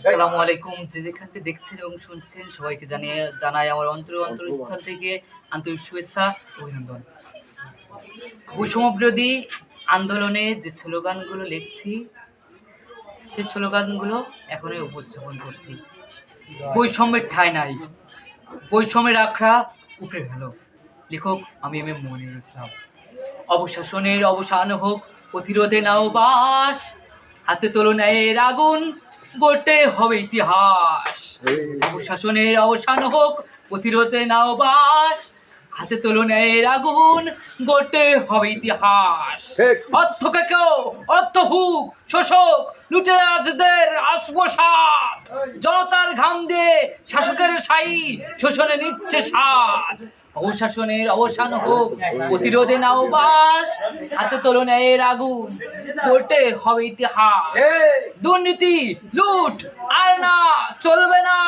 আসসালামু আলাইকুম, যে যেখান থেকে দেখছেন এবং শুনছেন সবাইকে জানাই আমার অন্তরস্থল থেকে আন্তরিক শুভেচ্ছা অভিনন্দন। বৈষম্য বিরোধী আন্দোলনে যে স্লোগানগুলো লিখছি সেই স্লোগানগুলো এখনই উপস্থাপন করছি। বৈষম্যের ঠাঁই নাই, বৈষম্যের আখড়া উপড়ে গেল। লেখক আমি এম এম মনিরুল ইসলাম। অবশাসনের অবসান হোক, প্রতিরোধে নাও বাস, হাতে তোলো ন্যায়ের আগুন, গড়তে হবে ইতিহাস। অবশাসনের অবসান হোক, প্রতিরোধে নাও বাস, হাতে তোলো ন্যায়ের আগুন, গড়তে হবে ইতিহাস। অর্থকে কেউ অর্থ হুক, শোষক লুটেরাজদের আত্মসাৎ, জনতার ঘাম দিয়ে শাসকের শাহী শোষণে নিচ্ছে স্বাদ। অবশাসনের অবসান হোক, প্রতিরোধে নাও বাস, হাতে তোলো ন্যায়ের আগুন, গড়তে হবে ইতিহাস। দুর্নীতি লুট আর না চলবে না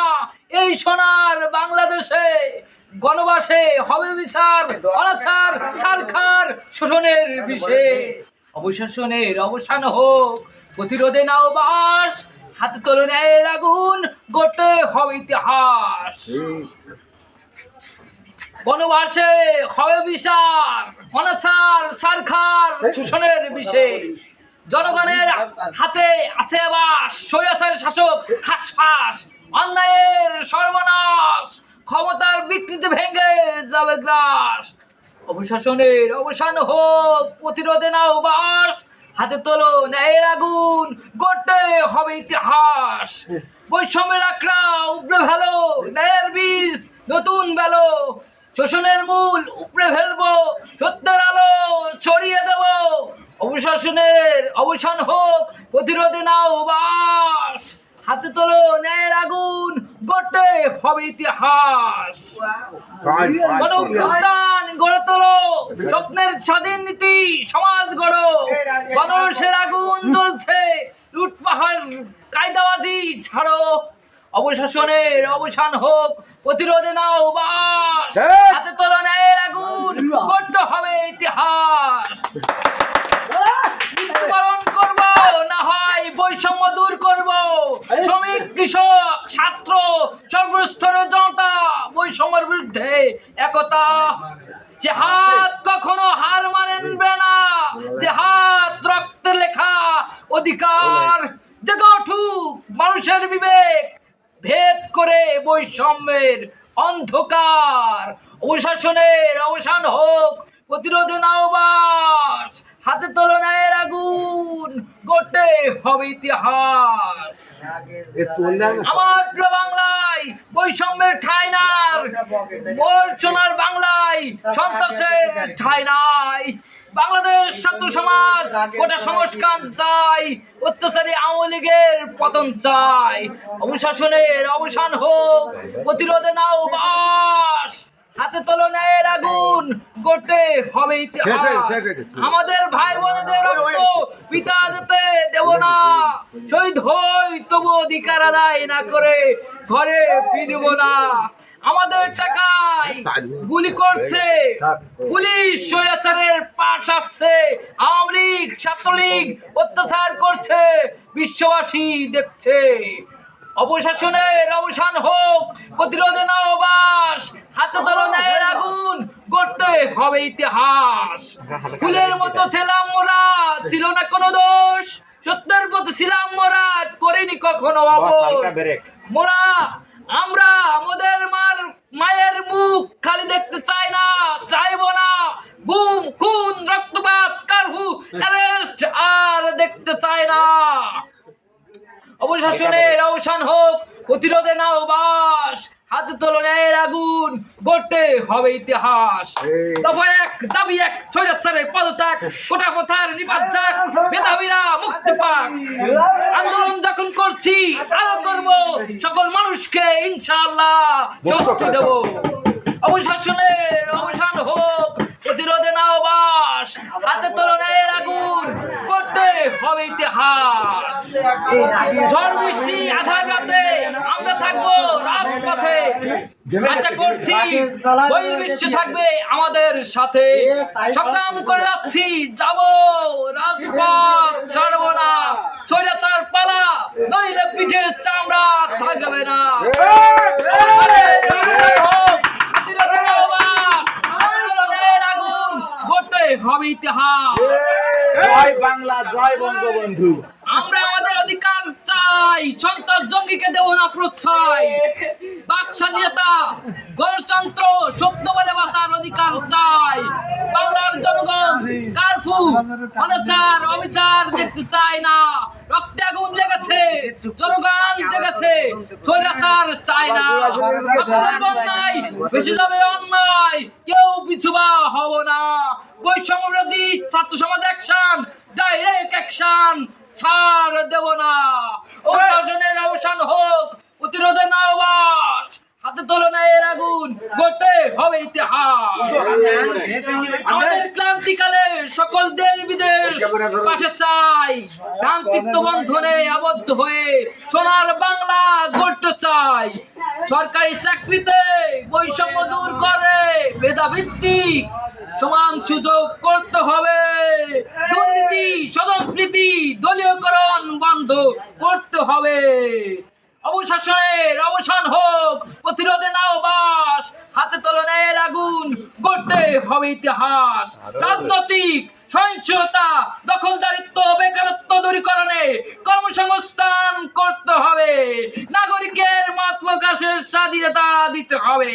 এই সোনার বাংলাদেশে, গণবাসে হবে বিচার, অনাচার ছারখার শোষণের বিষে। অবশাসনের অবসান হোক, প্রতিরোধে নাও বাস, হাতে তোলো ন্যায়ের আগুন, গড়তে হবে ইতিহাস। বনবাসে হবে বিচার, অনাচার ছারখার শোষণের বিষে। জনগণের হাতে আছে আবার স্বৈরাচার শাসক হাসফাস, অন্যায়ের সর্বনাশ, ক্ষমতার বিকৃতি ভেঙে যাবে গ্রাস। অবশাসনের অবসান হোক, প্রতিরোধে নাও বাস, হাতে তোলো ন্যায়ের আগুন, গড়তে হবে ইতিহাস। বৈষম্যের আখড়া উপড়ে ফেলো, ন্যায়ের বীজ নতুন বেলো, শোষণের মূল উপড়ে ফেলবো, সত্যের আলো ছড়িয়ে দেব। অবশাসনের অবসান হোক, প্রতিরোধে নাও বাস, হাতে তোলো ন্যায়ের আগুন, গড়তে হবে ইতিহাস। গণঅভ্যুত্থান গড়ে তোলো, স্বপ্নের স্বাধীন নীতি সমাজ গড়ো, গণরোষের আগুন জ্বলছে, লুট পাহাড় কায়দাবাজি ছাড়ো। অবশাসনের অবসান হোক, প্রতিরোধে নাও বাস, হাতে তোলো ন্যায়ের আগুন, গড়তে হবে ইতিহাস। মৃত্যুবরণ করব না হয় বৈষম্য দূর করব, শ্রমিক কৃষক ছাত্র সর্বস্তরের জনতা বৈষম্যের বিরুদ্ধে একতা। যে হাত কখনো হার মানবে না, যে হাত রক্তে লেখা অধিকার, জেগে উঠুক মানুষের বিবেক, ভেদ করে বৈষম্যের অন্ধকার। অবশাসনের অবসান হোক, প্রতিরোধে নাও বাস, হাতে তোলো ন্যায়ের আগুন, গড়তে হবে ইতিহাস। আমার প্রিয় বাংলায় বৈষম্যের ঠাঁই নাই, বঞ্চনার বাংলায় সন্ত্রাসের ঠাঁই নাই। বাংলাদেশ ছাত্র সমাজ গোটা সংস্কার চাই, অত্যাচারী আওয়ামী লীগের পতন চাই। অবশাসনের অবসান হোক, প্রতিরোধে নাও বাস, হাতে তোলো ন্যায়ের আগুন, গড়তে হবে ইতিহাস। আমাদের ভাই বোনদের রক্ত পিতা যেতে দেব না, শহীদ হই তবু অধিকার আদায় না করে ঘরে ফিরব না। আমাদের টাকায় গুলি করছে পুলিশ, স্বৈরাচারের পাশ আসছে, আওয়ামী লীগ ছাত্রলীগ অত্যাচার করছে, বিশ্ববাসী দেখছে। অবশাসনের অবসান হোক, প্রতিরোধে নাও বাস, হাতে তোলো ন্যায়ের আগুন, গড়তে হবে ইতিহাস। ফুলের মতো ছিলাম মোরা, ছিল না কোনো দোষ, সত্যের পথে ছিলাম মোরা, করিনি কখনো আপোষ। মোরা আমরা আমাদের মায়ের মুখ খালি দেখতে চাই না, চাইবো না গুম খুন রক্তপাত কারফিউ অ্যারেস্ট আর দেখতে চাই না। অবশাসনের অবসান হোক, প্রতিরোধে নাও বাস, হাতে তোলো ন্যায়ের আগুন, গড়তে হবে ইতিহাস। দফা এক, দাবি এক, স্বৈরাচারের পদত্যাগ, কোটা প্রথার নিপাত যাক, মেধাবীরা মুক্তি পাক। আন্দোলন যখন করছি আরো করব, সকল মানুষকে ইনশাআল্লাহ স্বস্তি দেব। অবশাসনের অবসান হোক, প্রতিরোধে নাও বাস, হাতে তোলো ন্যায়ের আগুন, গড়তে হবে ইতিহাস। ঝড় বৃষ্টি আধার রাতে আমরা থাকবো রাজপথে, আশা করছি বহির্বিশ্ব থাকবে আমাদের সাথে। সংগ্রাম করে যাচ্ছি, যাব রাজপথ ছাড়বো না। থাকবে না। আগুন গড়তে হবে ইতিহাস। জয় বাংলা, জয় বঙ্গবন্ধু। আমরা আমাদের অধিকার চাই, সন্ত্রাস জঙ্গিকে দেব না প্রশ্রয়। বাক স্বাধীনতা, গণতন্ত্র, সত্য বলে বাঁচার অধিকার চাই। বাংলার জনগণ কারফু, অনাচার, অবিচার দেখতে চায় না। রক্তে আগুন লেগেছে, জনগণ জেগেছে, স্বৈরাচার চায় না। আপনাদের বন্যায় বেশি যাবে অন্যায়, কেউ পিছুবা হব না। বৈষম্য বিরোধী ছাত্র সমাজ অ্যাকশন, ডাইরেক্ট অ্যাকশন ছাড় দেব না। শাসনের অবসান হোক, প্রতিরোধে না বাস, হাতে তুলনায় আগুন গড়তে হবে ইতিহাস। আমাদের ক্লান্তিকালে সকল দেশ বিদেশ পাশে চাই, ভ্রান্তিত্ব বন্ধনে আবদ্ধ হয়ে সোনার বাংলা গড়তে চাই। সরকারি চাকরিতে বৈষম্য দূর করে মেধাভিত্তিক সমান সুযোগ করতে হবে। দুর্নীতি, স্বজনপ্রীতি, দলীয়করণ বন্ধ করতে হবে। অবশাসনের অবসান হোক, প্রতিরোধে নাও বাস, হাতে তুলনায় আগুন গড়তে হবে ইতিহাস। রাজনৈতিক সহিংসতা, দখলদারিত্ব, বেকারত্ব দূরীকরণে কর্মসংস্থান করতে হবে। নাগরিকের মত প্রকাশের স্বাধীনতা দিতে হবে।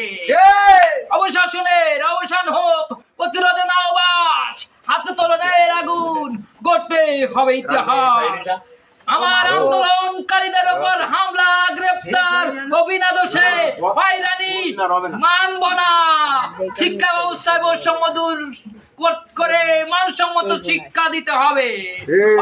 অবশাসনের অবসান হোক, প্রতিরোধে নাও বাস, হাতে তুলনায় আগুন গড়তে হবে ইতিহাস। আমার আন্দোলনকারীদের উপর হামলা, গ্রেফতার, অবিনা দোষে হয়রানি মানব না। শিক্ষা ব্যবস্থায় বৈষম্য দূর করে মানসম্মত শিক্ষা দিতে হবে।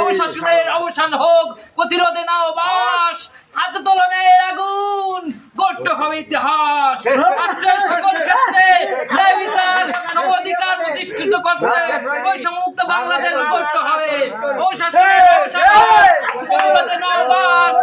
অবশাসনের অবসান হোক, প্রতিরোধে নাও বাস, হাতে তুলনায় আগুন গড়তে হবে ইতিহাস। রাষ্ট্রের সকল ক্ষেত্রে ন্যায় বিচার, সম-অধিকার প্রতিষ্ঠিত করতে বৈষম্যমুক্ত বাংলাদেশ গড়তে হবে। অবশাসনের অবসান হোক, প্রতিরোধে নাও বাস,